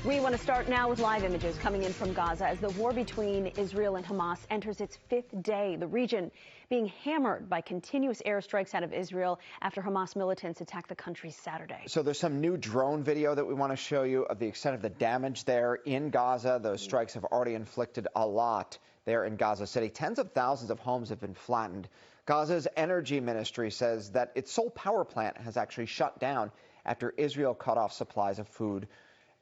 We want to start now with live images coming in from Gaza as the war between Israel and Hamas enters its fifth day. The region being hammered by continuous airstrikes out of Israel after Hamas militants attacked the country Saturday. So there's some new drone video that we want to show you of the extent of the damage there in Gaza. Those strikes have already inflicted a lot there in Gaza City. Tens of thousands of homes have been flattened. Gaza's energy ministry says that its sole power plant has actually shut down after Israel cut off supplies of food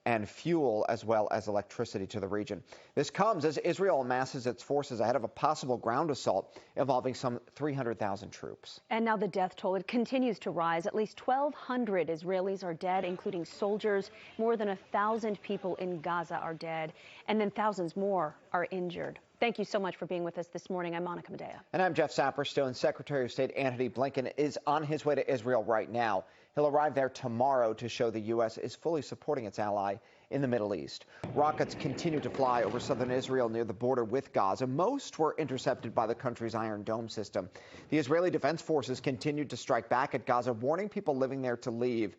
and fuel as well as electricity to the region. This comes as Israel amasses its forces ahead of a possible ground assault involving some 300,000 troops. And now the death toll, it continues to rise. At least 1,200 Israelis are dead, including soldiers. More than 1,000 people in Gaza are dead, and then thousands more are injured. Thank you so much for being with us this morning. I'm Monica Medea. And I'm Jeff Saperstone. Secretary of State Antony Blinken is on his way to Israel right now. He'll arrive there tomorrow to show the U.S. is fully supporting its ally in the Middle East. Rockets continue to fly over southern Israel near the border with Gaza. Most were intercepted by the country's Iron Dome system. The Israeli Defense Forces continued to strike back at Gaza, warning people living there to leave.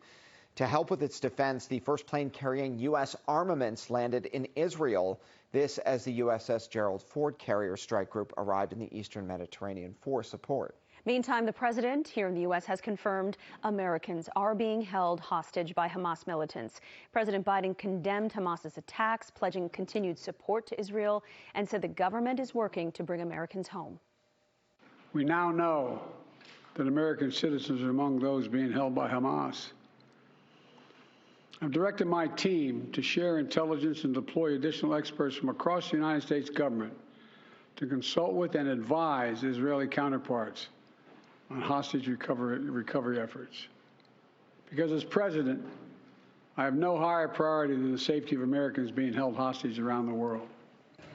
To help with its defense, the first plane carrying U.S. armaments landed in Israel. This as the USS Gerald Ford carrier strike group arrived in the eastern Mediterranean for support. Meantime, the president here in the U.S. has confirmed Americans are being held hostage by Hamas militants. President Biden condemned Hamas's attacks, pledging continued support to Israel, and said the government is working to bring Americans home. We now know that American citizens are among those being held by Hamas. I've directed my team to share intelligence and deploy additional experts from across the United States government to consult with and advise Israeli counterparts on hostage recovery efforts. Because as president, I have no higher priority than the safety of Americans being held hostage around the world.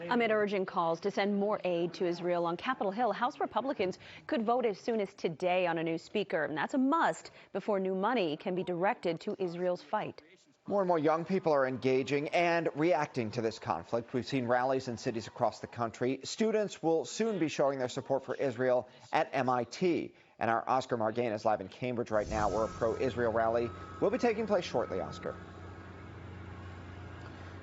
Amid urgent calls to send more aid to Israel on Capitol Hill, House Republicans could vote as soon as today on a new speaker, and that's a must before new money can be directed to Israel's fight. More and more young people are engaging and reacting to this conflict. We've seen rallies in cities across the country. Students will soon be showing their support for Israel at MIT. And our Oscar Margain is live in Cambridge right now, where a pro-Israel rally will be taking place shortly, Oscar.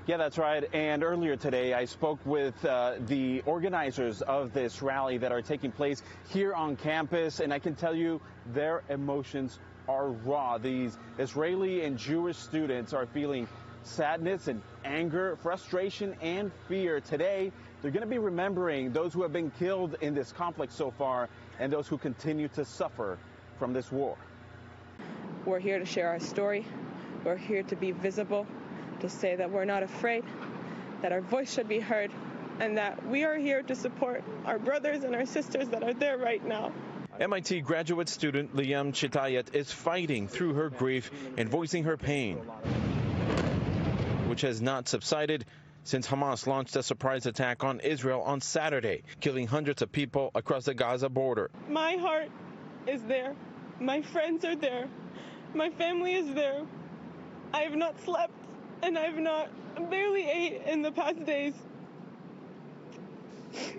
Yeah, that's right. And earlier today, I spoke with the organizers of this rally that are taking place here on campus. And I can tell you their emotions are raw. These Israeli and Jewish students are feeling sadness and anger, frustration and fear. Today, they're going to be remembering those who have been killed in this conflict so far and those who continue to suffer from this war. We're here to share our story. We're here to be visible, to say that we're not afraid, that our voice should be heard, and that we are here to support our brothers and our sisters that are there right now. MIT graduate student Liam Chitayet is fighting through her grief and voicing her pain, which has not subsided since Hamas launched a surprise attack on Israel on Saturday, killing hundreds of people across the Gaza border. My heart is there. My friends are there. My family is there. I have not slept, and I barely ate in the past days.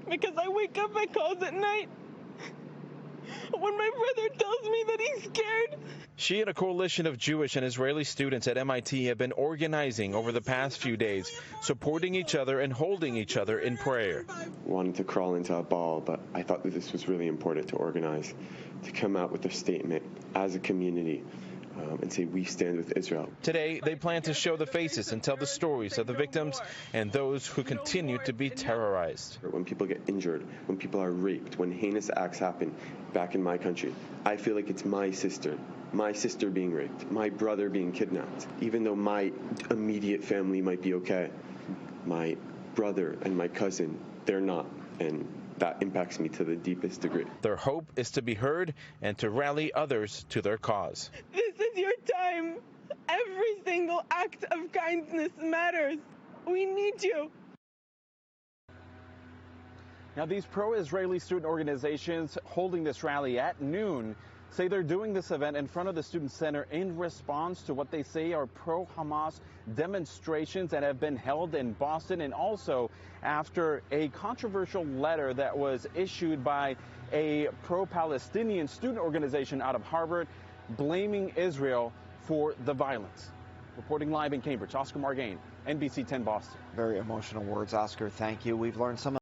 Because I wake up my calls at night when my brother tells me that he's scared. She and a coalition of Jewish and Israeli students at MIT have been organizing over the past few days, supporting each other and holding each other in prayer. Wanted to crawl into a ball, but I thought that this was really important to organize, to come out with a statement as a community and say we stand with Israel. Today, they plan to show the faces and tell the stories of the victims and those who continue to be terrorized. When people get injured, when people are raped, when heinous acts happen back in my country, I feel like it's my sister being raped, my brother being kidnapped. Even though my immediate family might be okay, my brother and my cousin, they're not. And that impacts me to the deepest degree. Their hope is to be heard and to rally others to their cause. This is your time. Every single act of kindness matters. We need you. Now, these pro-Israeli student organizations holding this rally at noon say they're doing this event in front of the Student Center in response to what they say are pro-Hamas demonstrations that have been held in Boston, and also after a controversial letter that was issued by a pro-Palestinian student organization out of Harvard blaming Israel for the violence. Reporting live in Cambridge, Oscar Margain, NBC 10 Boston. Very emotional words, Oscar. Thank you. We've learned some